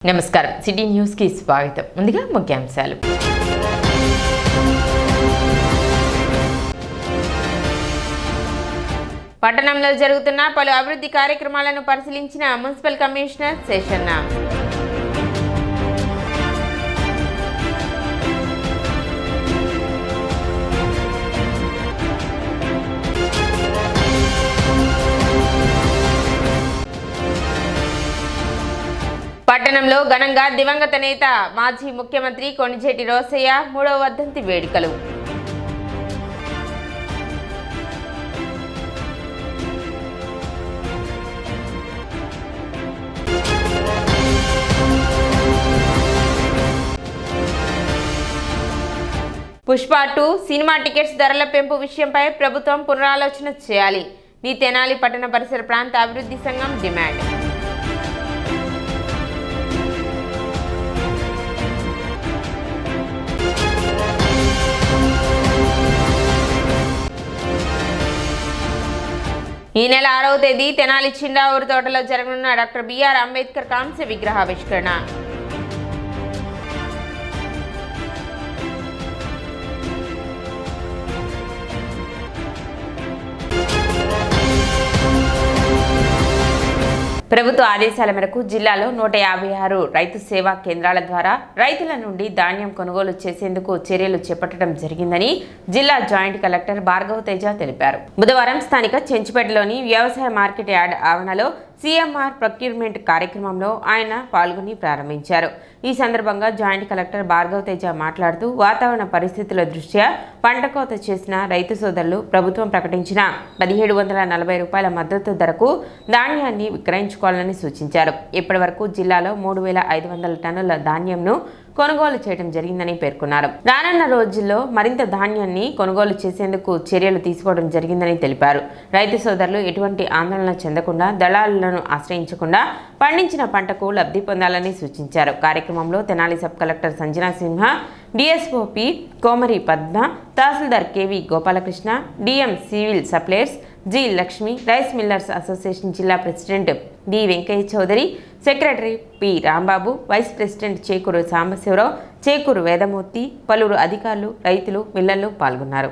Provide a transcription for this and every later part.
నమస్కారం city news కి స్వాగతం. ముందుగా ముఖ్యాంశాలు. పట్టణంలో జరుగుతున్న పలు అభివృద్ధి కార్యక్రమాలను పరిశీలించిన మున్సిపల్ కమిషనర్ శేషన్న. పట్టణంలో ఘనంగా దివంగత నేత మాజీ ముఖ్యమంత్రి కొణిజేటి రోసయ్య 3వ వర్ధంతి వేడుకలు. పుష్ప 2 సినిమా టికెట్స్ ధరల పెంపు విషయంపై ప్రభుత్వం పునరాలోచన చేయాలి. ది తెనాలి పట్టణ పరిసర ప్రాంత అభివృద్ధి సంఘం డిమాండ్. ఈ నెల 6వ తేదీ తెనాలి చిండావూరు తోటలో జరగనున్న డాక్టర్ బిఆర్ అంబేద్కర్ కాంస్య విగ్రహావిష్కరణ. ప్రభుత్వ ఆదేశాల మేరకు జిల్లాలో 156 రైతు సేవా కేంద్రాల ద్వారా రైతుల నుండి ధాన్యం కొనుగోలు చేసేందుకు చర్యలు చేపట్టడం జరిగిందని జిల్లా జాయింట్ కలెక్టర్ భార్గవ తేజ తెలిపారు. బుధవారం స్థానిక చెంచుపేటలోని వ్యవసాయ మార్కెట్ యార్డ్ ఆవరణలో సిఎంఆర్ ప్రొక్యూర్మెంట్ కార్యక్రమంలో ఆయన పాల్గొని ప్రారంభించారు. ఈ సందర్భంగా జాయింట్ కలెక్టర్ భార్గవ తేజ మాట్లాడుతూ వాతావరణ పరిస్థితుల దృష్ట్యా పంట కోత చేసిన రైతు సోదరులు ప్రభుత్వం ప్రకటించిన 1740 రూపాయల మద్దతు ధరకు ధాన్యాన్ని విక్రయించుకోవాలని సూచించారు. ఇప్పటి వరకు జిల్లాలో 3500 టన్నుల ధాన్యంను కొనుగోలు చేయడం జరిగిందని పేర్కొన్నారు. రానున్న రోజుల్లో మరింత ధాన్యాన్ని కొనుగోలు చేసేందుకు చర్యలు తీసుకోవడం జరిగిందని తెలిపారు. రైతు సోదరులు ఎటువంటి ఆందోళన చెందకుండా దళారులను ఆశ్రయించకుండా పండించిన పంటకు లబ్ధి పొందాలని సూచించారు. కార్యక్రమంలో Tenali sub collector Sanjana Simha, DSOP Komari Padma, tahsildar KV Gopalakrishna, DM civil suppliers G Lakshmi, rice millers association జిల్లా president D Venkaiah Chowdary, secretary P Rambabu, vice president Chekuru Sambasivarao, Chekuru Vedamurthy, పలువురు అధికారులు, రైతులు, మిల్లర్లు పాల్గొన్నారు.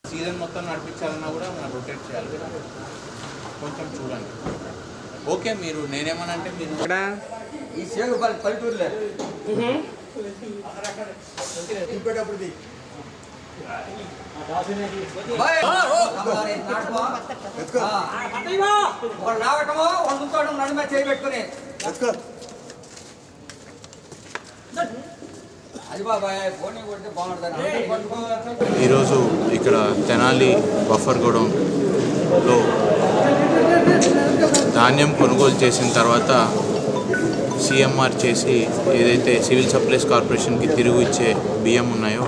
సీజన్ మొత్తం నడిపించాలన్నా కూడా మనం రొటేట్ చేయాలి కదా, కొంచెం చూడండి. ఓకే, మీరు నేనేమనంటే మీరు ఇక్కడ ఈ సేగు పల్లెటూరులే రావటమో వండుకోవడం నడుమ చేయబెట్టుకుని ఈరోజు ఇక్కడ తెనాలి బఫర్ గోడౌన్లో ధాన్యం కొనుగోలు చేసిన తర్వాత సిఎంఆర్ చేసి ఏదైతే సివిల్ సప్లైస్ కార్పొరేషన్కి తిరిగి ఇచ్చే బియ్యం ఉన్నాయో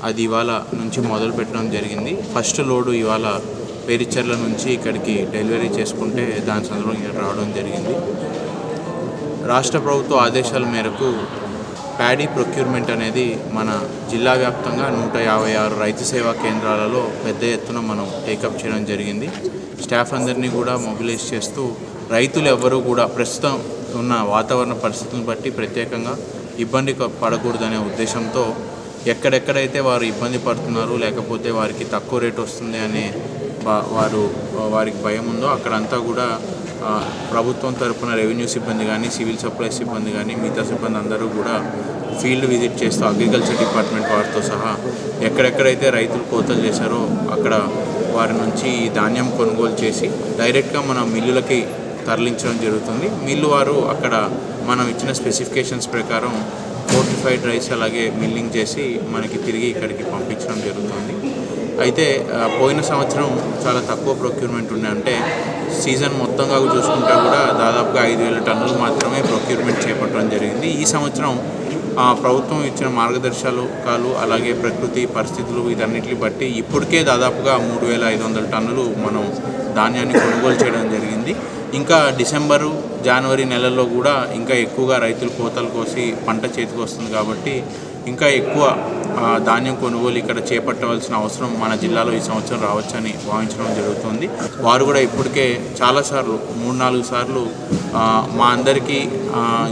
అది ఇవాళ నుంచి మొదలు పెట్టడం జరిగింది. ఫస్ట్ లోడు ఇవాళ పేరిచర్ల నుంచి ఇక్కడికి డెలివరీ చేసుకుంటే దాని సందర్భంగా రావడం జరిగింది. రాష్ట్ర ప్రభుత్వ ఆదేశాల మేరకు ప్యాడీ ప్రొక్యూర్మెంట్ అనేది మన జిల్లా వ్యాప్తంగా 156 రైతు సేవా కేంద్రాలలో పెద్ద ఎత్తున మనం టేకప్ చేయడం జరిగింది. స్టాఫ్ అందరినీ కూడా మొబిలైజ్ చేస్తూ రైతులు ఎవ్వరూ కూడా ప్రస్తుతం ఉన్న వాతావరణ పరిస్థితులను బట్టి ప్రత్యేకంగా ఇబ్బంది పడకూడదనే ఉద్దేశంతో ఎక్కడెక్కడైతే వారు ఇబ్బంది పడుతున్నారు, లేకపోతే వారికి తక్కువ రేటు వస్తుంది అనే వారికి భయం ఉందో అక్కడంతా కూడా ప్రభుత్వం తరపున రెవెన్యూ సిబ్బంది కానీ, సివిల్ సప్లైస్ సిబ్బంది కానీ, మిగతా సిబ్బంది అందరూ కూడా ఫీల్డ్ విజిట్ చేస్తూ అగ్రికల్చర్ డిపార్ట్మెంట్ వారితో సహా ఎక్కడెక్కడైతే రైతులు కోతలు చేశారో అక్కడ వారి నుంచి ధాన్యం కొనుగోలు చేసి డైరెక్ట్గా మన మిల్లులకి తరలించడం జరుగుతుంది. మిల్లు వారు అక్కడ మనం ఇచ్చిన స్పెసిఫికేషన్స్ ప్రకారం ఫోర్టిఫైడ్ రైస్ అలాగే మిల్లింగ్ చేసి మనకి తిరిగి ఇక్కడికి పంపించడం జరుగుతుంది. అయితే పోయిన సంవత్సరం చాలా తక్కువ ప్రొక్యూర్మెంట్ ఉన్నాయి. అంటే సీజన్ మొత్తంగా చూసుకుంటే కూడా దాదాపుగా 5,000 టన్నులు మాత్రమే ప్రొక్యూర్మెంట్ చేపట్టడం జరిగింది. ఈ సంవత్సరం ప్రభుత్వం ఇచ్చిన మార్గదర్శకాలు అలాగే ప్రకృతి పరిస్థితులు వీటన్నిటిని బట్టి ఇప్పటికే దాదాపుగా 3,500 టన్నులు మనం ధాన్యాన్ని కొనుగోలు చేయడం జరిగింది. ఇంకా డిసెంబరు జనవరి నెలల్లో కూడా ఇంకా ఎక్కువగా రైతులు కోతలు కోసి పంట చేతికి వస్తుంది కాబట్టి ఇంకా ఎక్కువ ధాన్యం కొనుగోలు ఇక్కడ చేపట్టవలసిన అవసరం మన జిల్లాలో ఈ సంవత్సరం రావచ్చని భావించడం జరుగుతుంది. వారు కూడా ఇప్పటికే చాలాసార్లు 3-4 సార్లు మా అందరికీ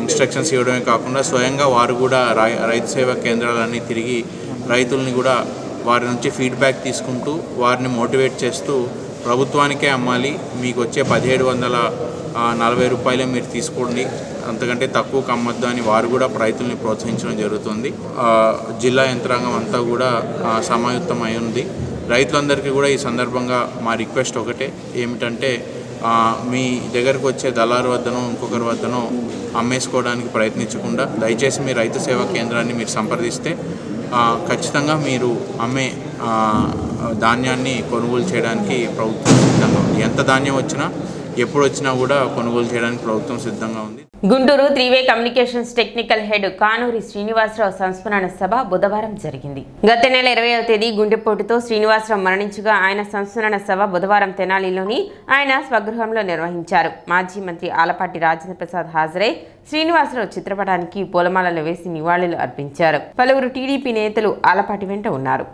ఇన్స్ట్రక్షన్స్ ఇవ్వడమే కాకుండా స్వయంగా వారు కూడా రైతు సేవా కేంద్రాలన్నీ తిరిగి రైతుల్ని కూడా వారి నుంచి ఫీడ్బ్యాక్ తీసుకుంటూ వారిని మోటివేట్ చేస్తూ ప్రభుత్వానికే అమ్మాలి, మీకు వచ్చే 1,740 రూపాయలే మీరు తీసుకోండి, అంతకంటే తక్కువకు అమ్మద్దు అని వారు కూడా రైతుల్ని ప్రోత్సహించడం జరుగుతుంది. జిల్లా యంత్రాంగం అంతా కూడా సమాయుత్తం అయి ఉంది. రైతులందరికీ కూడా ఈ సందర్భంగా మా రిక్వెస్ట్ ఒకటే ఏమిటంటే మీ దగ్గరకు వచ్చే దళారు వద్దనో ఇంకొకరి వద్దనో అమ్మేసుకోవడానికి ప్రయత్నించకుండా దయచేసి మీ రైతు సేవా కేంద్రాన్ని మీరు సంప్రదిస్తే ఖచ్చితంగా మీరు అమ్మే ధాన్యాన్ని కొనుగోలు చేయడానికి ప్రభుత్వం సిద్ధంగా ఉంది. ఎంత ధాన్యం వచ్చినా ఎప్పుడు వచ్చినా కూడా కొనుగోలు చేయడానికి ప్రభుత్వం సిద్ధంగా ఉంది. గుంటూరు 3-వే communications technical head Kanuri Srinivasarao సంస్మరణ సభ బుధవారం జరిగింది. గత నెల 20వ తేదీ గుండెపోటుతో శ్రీనివాసరావు మరణించగా ఆయన సంస్మరణ సభ బుధవారం తెనాలిలోని ఆయన స్వగృహంలో నిర్వహించారు. మాజీ మంత్రి ఆలపాటి రాజేంద్ర ప్రసాద్ హాజరై శ్రీనివాసరావు చిత్రపటానికి పూలమాలలు వేసి నివాళులు అర్పించారు. పలువురు టీడీపీ నేతలు ఆలపాటి వెంట ఉన్నారు.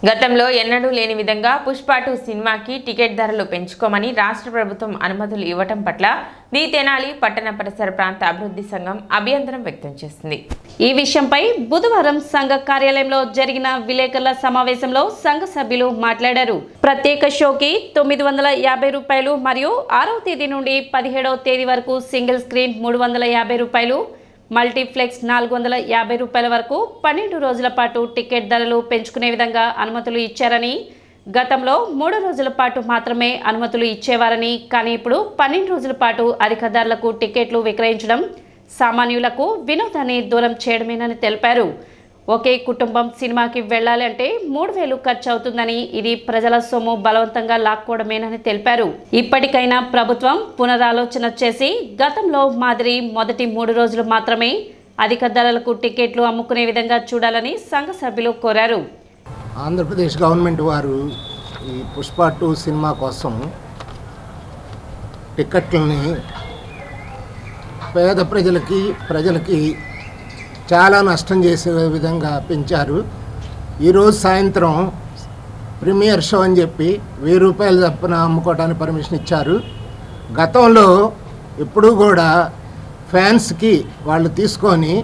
గతంలో ఎన్నడూ లేని విధంగా పుష్ప 2 సినిమాకి టికెట్ ధరలు పెంచుకోమని రాష్ట్ర ప్రభుత్వం అనుమతులు ఇవ్వటం పట్ల ది తెనాలి పట్టణ పరిసర ప్రాంత అభివృద్ధి సంఘం అభ్యంతరం వ్యక్తం చేసింది. ఈ విషయంపై బుధవారం సంఘ కార్యాలయంలో జరిగిన విలేకరుల సమావేశంలో సంఘ సభ్యులు మాట్లాడారు. ప్రత్యేక షోకి 950 రూపాయలు మరియు 6వ తేదీ నుండి 17వ తేదీ వరకు సింగిల్ స్క్రీన్ 350 రూపాయలు, మల్టీప్లెక్స్ 450 రూపాయల వరకు 12 రోజుల పాటు టికెట్ ధరలు పెంచుకునే విధంగా అనుమతులు ఇచ్చారని, గతంలో 3 రోజుల పాటు మాత్రమే అనుమతులు ఇచ్చేవారని, కానీ ఇప్పుడు 12 రోజుల పాటు అధిక ధరలకు టికెట్లు విక్రయించడం సామాన్యులకు వినోదాన్ని దూరం చేయడమేనని తెలిపారు. ఒకే కుటుంబం సినిమాకి వెళ్ళాలి అంటే 3,000 ఖర్చు అవుతుందని, ఇది ప్రజల సొమ్ము బలవంతంగా లాక్కోవడమేనని తెలిపారు. ఇప్పటికైనా ప్రభుత్వం పునరాలోచన చేసి గతంలో మాదిరి మొదటి 3 రోజులు మాత్రమే అధిక ధరలకు టికెట్లు అమ్ముకునే విధంగా చూడాలని సంఘ సభ్యులు కోరారు. ఆంధ్రప్రదేశ్ గవర్నమెంట్ వారు ఈ పుష్ప 2 సినిమా కోసం టికెట్లని పేద ప్రజలకి చాలా నష్టం చేసే విధంగా పెంచారు. ఈరోజు సాయంత్రం ప్రీమియర్ షో అని చెప్పి 1000 రూపాయలు తప్పున అమ్ముకోవడానికి పర్మిషన్ ఇచ్చారు. గతంలో ఎప్పుడూ కూడా ఫ్యాన్స్కి వాళ్ళు తీసుకొని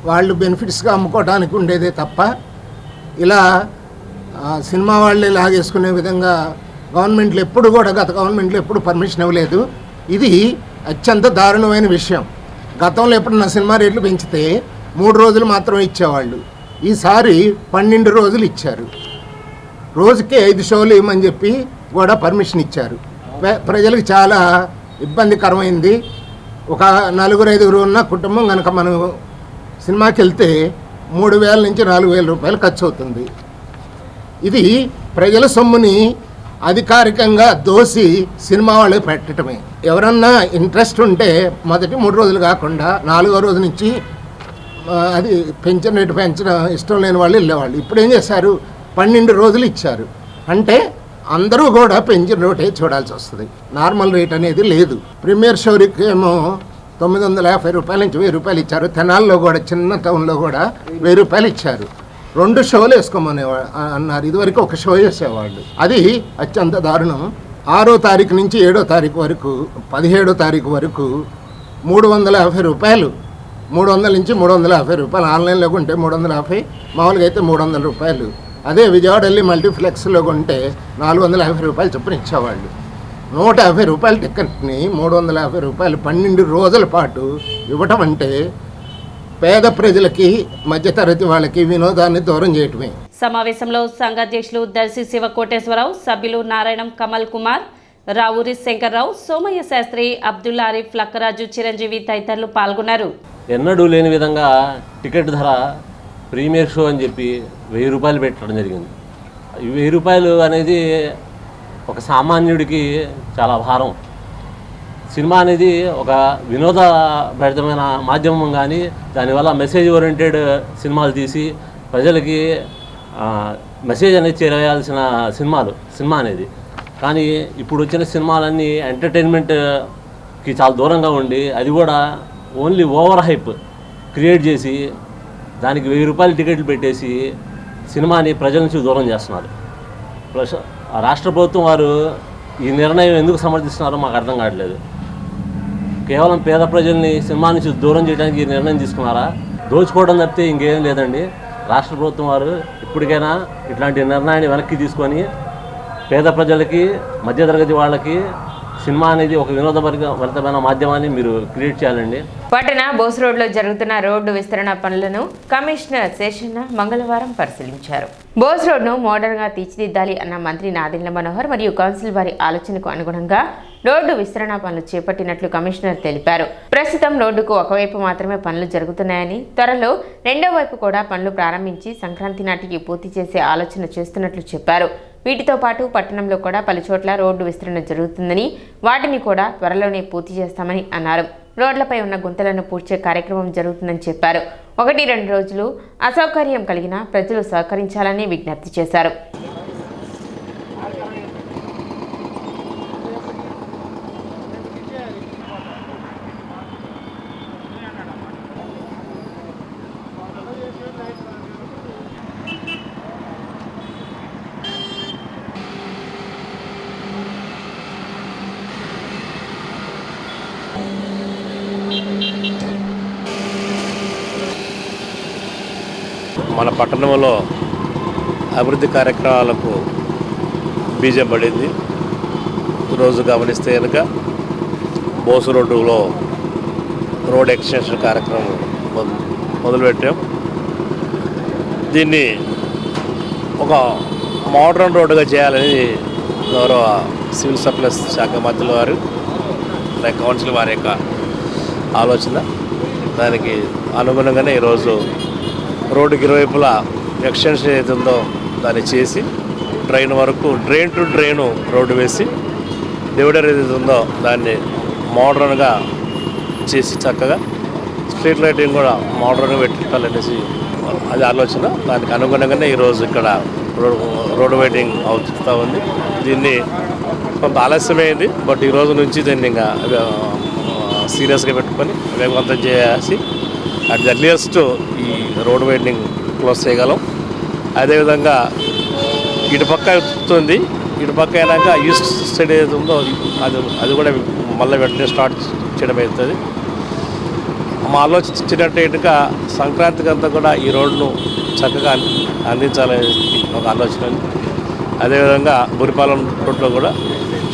వాళ్ళు బెనిఫిట్స్గా అమ్ముకోవడానికి ఉండేదే తప్ప ఇలా సినిమా వాళ్ళే లాగేసుకునే విధంగా గవర్నమెంట్లు ఎప్పుడు కూడా గత గవర్నమెంట్లు ఎప్పుడు పర్మిషన్ ఇవ్వలేదు. ఇది అత్యంత దారుణమైన విషయం. గతంలో ఎప్పుడన్నా సినిమా రేట్లు పెంచితే 3 రోజులు మాత్రమే ఇచ్చేవాళ్ళు, ఈసారి 12 రోజులు ఇచ్చారు. రోజుకి 5 షోలు ఇవ్వమని చెప్పి కూడా పర్మిషన్ ఇచ్చారు. ప్రజలకు చాలా ఇబ్బందికరమైంది. ఒక 4-5 ఉన్న కుటుంబం కనుక మనం సినిమాకి వెళ్తే 3,000 నుంచి 4,000 రూపాయలు ఖర్చు అవుతుంది. ఇది ప్రజల సొమ్ముని అధికారికంగా దోసి సినిమా వాళ్ళకి పెట్టడమే. ఎవరన్నా ఇంట్రెస్ట్ ఉంటే మొదటి 3 రోజులు కాకుండా 4వ రోజు నుంచి అది పెంచిన రేటు పెంచడం ఇష్టం లేని వాళ్ళు వెళ్ళేవాళ్ళు. ఇప్పుడు ఏం చేశారు, 12 రోజులు ఇచ్చారు. అంటే అందరూ కూడా పెంచిన రేటే చూడాల్సి వస్తుంది. నార్మల్ రేట్ అనేది లేదు. ప్రీమియర్ షోకి ఏమో 950 రూపాయల నుంచి 1000 రూపాయలు ఇచ్చారు. తెనాల్లో కూడా చిన్న టౌన్లో కూడా 1000 రూపాయలు ఇచ్చారు. 2 షోలు వేసుకోమని అన్నారు. ఇదివరకు ఒక షో వేసేవాళ్ళు. అది అత్యంత దారుణం. 6వ తారీఖు నుంచి 7వ తారీఖు వరకు 17వ తారీఖు వరకు 350 రూపాయలు, 300 నుంచి 350 రూపాయలు. ఆన్లైన్లో కొంటే 350, మామూలుగా అయితే 300 రూపాయలు. అదే విజయవాడ వెళ్ళి మల్టీప్లెక్స్లో కొంటే 450 రూపాయలు చొప్పున ఇచ్చేవాళ్ళు. 150 రూపాయల టికెట్ని 350 రూపాయలు 12 రోజుల పాటు ఇవ్వటం అంటే పేద ప్రజలకి మధ్యతరగతి వాళ్ళకి వినోదాన్ని దూరం చేయటమే. సమావేశంలో సంఘ అధ్యక్షులు దర్శి శివ కోటేశ్వరరావు, సభ్యులు నారాయణం కమల్ కుమార్, రావూరి శంకర్రావు, సోమయ్య శాస్త్రి, అబ్దుల్ ఆరిఫ్, లక్కరాజు, చిరంజీవి తదితరులు పాల్గొన్నారు. ఎన్నడూ లేని విధంగా టికెట్ ధర ప్రీమియర్ షో అని చెప్పి 1000 రూపాయలు పెట్టడం జరిగింది. 1000 రూపాయలు అనేది ఒక సామాన్యుడికి చాలా భారం. సినిమా అనేది ఒక వినోదభరితమైన మాధ్యమం, కానీ దానివల్ల మెసేజ్ ఓరియంటెడ్ సినిమాలు తీసి ప్రజలకి మెసేజ్ అనేది చేరవేయాల్సిన సినిమా అనేది. కానీ ఇప్పుడు వచ్చిన సినిమాలన్నీ ఎంటర్టైన్మెంట్కి చాలా దూరంగా ఉండి, అది కూడా ఓన్లీ ఓవర్ హైప్ క్రియేట్ చేసి దానికి 1000 రూపాయలు టికెట్లు పెట్టేసి సినిమాని ప్రజల నుంచి దూరం చేస్తున్నారు. ప్లస్ రాష్ట్ర ప్రభుత్వం వారు ఈ నిర్ణయం ఎందుకు సమర్థిస్తున్నారో మాకు అర్థం కావట్లేదు. కేవలం పేద ప్రజల్ని సినిమా నుంచి దూరం చేయడానికి ఈ నిర్ణయం తీసుకున్నారా? దోచుకోవడం తప్పితే ఇంకేం లేదండి. రాష్ట్ర ప్రభుత్వం వారు ఇప్పటికైనా ఇట్లాంటి నిర్ణయాన్ని వెనక్కి తీసుకొని పేద ప్రజలకి, మధ్యతరగతి వాళ్ళకి సినిమా అనేది ఒక వినోదభరితమైన మాధ్యమాన్ని మీరు క్రియేట్ చేయాలండి. పట్టణ బోస్ రోడ్లో జరుగుతున్న రోడ్డు విస్తరణ పనులను కమిషనర్ శేషన్న మంగళవారం పరిశీలించారు. బోస్ రోడ్ను మోడర్న్గా తీర్చిదిద్దాలి అన్న మంత్రి నాదెండ్ల మనోహర్ మరియు కౌన్సిల్ వారి ఆలోచనకు అనుగుణంగా రోడ్డు విస్తరణ పనులు చేపట్టినట్లు కమిషనర్ తెలిపారు. ప్రస్తుతం రోడ్డుకు ఒకవైపు మాత్రమే పనులు జరుగుతున్నాయని, త్వరలో రెండో వైపు కూడా పనులు ప్రారంభించి సంక్రాంతి నాటికి పూర్తి చేసే ఆలోచన చేస్తున్నట్లు చెప్పారు. వీటితో పాటు పట్టణంలో కూడా పలుచోట్ల రోడ్డు విస్తరణ జరుగుతుందని, వాటిని కూడా త్వరలోనే పూర్తి చేస్తామని అన్నారు. రోడ్లపై ఉన్న గుంతలను పూడ్చే కార్యక్రమం జరుగుతుందని చెప్పారు. 1-2 రోజులు అసౌకర్యం కలిగినా ప్రజలు సహకరించాలని విజ్ఞప్తి చేశారు. మన పట్టణంలో అభివృద్ధి కార్యక్రమాలకు బీజం పడింది. ఈరోజు గమనిస్తే కనుక బోసు రోడ్డులో రోడ్ ఎక్స్టెన్షన్ కార్యక్రమం మొదలుపెట్టాం. దీన్ని ఒక మోడర్న్ రోడ్డుగా చేయాలని గౌరవ సివిల్ సప్లైస్ శాఖ మంత్రుల వారు, కౌన్సిల్ వారి యొక్క ఆలోచన. దానికి అనుగుణంగానే ఈరోజు రోడ్డుకి ఇరువైపులా ఎక్స్టెన్షన్ ఏది ఉందో దాన్ని చేసి డ్రైన్ వరకు డ్రైన్ టు డ్రైను రోడ్డు వేసి డివైడర్ ఏది ఉందో దాన్ని మోడర్న్గా చేసి చక్కగా స్ట్రీట్ లైటింగ్ కూడా మోడర్న్గా పెట్టాలనేసి అది ఆలోచన. దానికి అనుగుణంగానే ఈరోజు ఇక్కడ రోడ్ వెయిటింగ్ అవుతూ ఉంది. దీన్ని కొంత ఆలస్యమైంది, బట్ ఈరోజు నుంచి దీన్ని ఇంకా సీరియస్గా పెట్టుకొని వేగవంతం చేసి అట్ ది ఎర్లియస్ట్ ఈ రోడ్ వెయిటింగ్ క్లోజ్ చేయగలం. అదేవిధంగా ఇటుపక్క అవుతుంది, ఇటుపక్క అయినాక ఈస్ట్ సైడ్ ఏది ఉందో అది కూడా మళ్ళీ వెంటనే స్టార్ట్ చేయడం అవుతుంది. మా ఆలోచించినట్టు ఇంకా సంక్రాంతికి అంతా కూడా ఈ రోడ్ను చక్కగా అందించాలని ఒక ఆలోచన. అదేవిధంగా బురిపాలెం రోడ్లో కూడా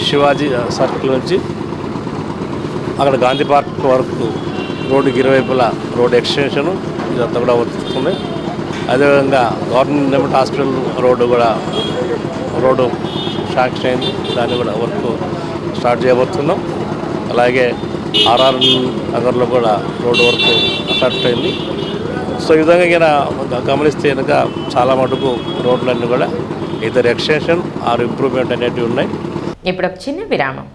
శివాజీ సర్కిల్ నుంచి అక్కడ గాంధీ పార్క్ వరకు రోడ్డుకి ఇరువైపులా రోడ్ ఎక్స్టెన్షను ఇదంతా కూడా వస్తుంది. అదేవిధంగా గవర్నమెంట్ హాస్పిటల్ రోడ్డు శాంక్షన్ అయింది, దాన్ని కూడా వర్క్ స్టార్ట్ చేయబోతున్నాం. అలాగే ఆర్ఆర్ నగర్లో కూడా రోడ్డు వర్క్ స్టార్ట్ అయింది. సో ఈ విధంగా గమనిస్తే కనుక చాలా మటుకు రోడ్లన్నీ కూడా ఇద్దరు ఎక్స్టెన్షన్ ఆర్ ఇంప్రూవ్మెంట్ అనేటివి ఉన్నాయి. ఇప్పుడు ఒక చిన్న విరామం.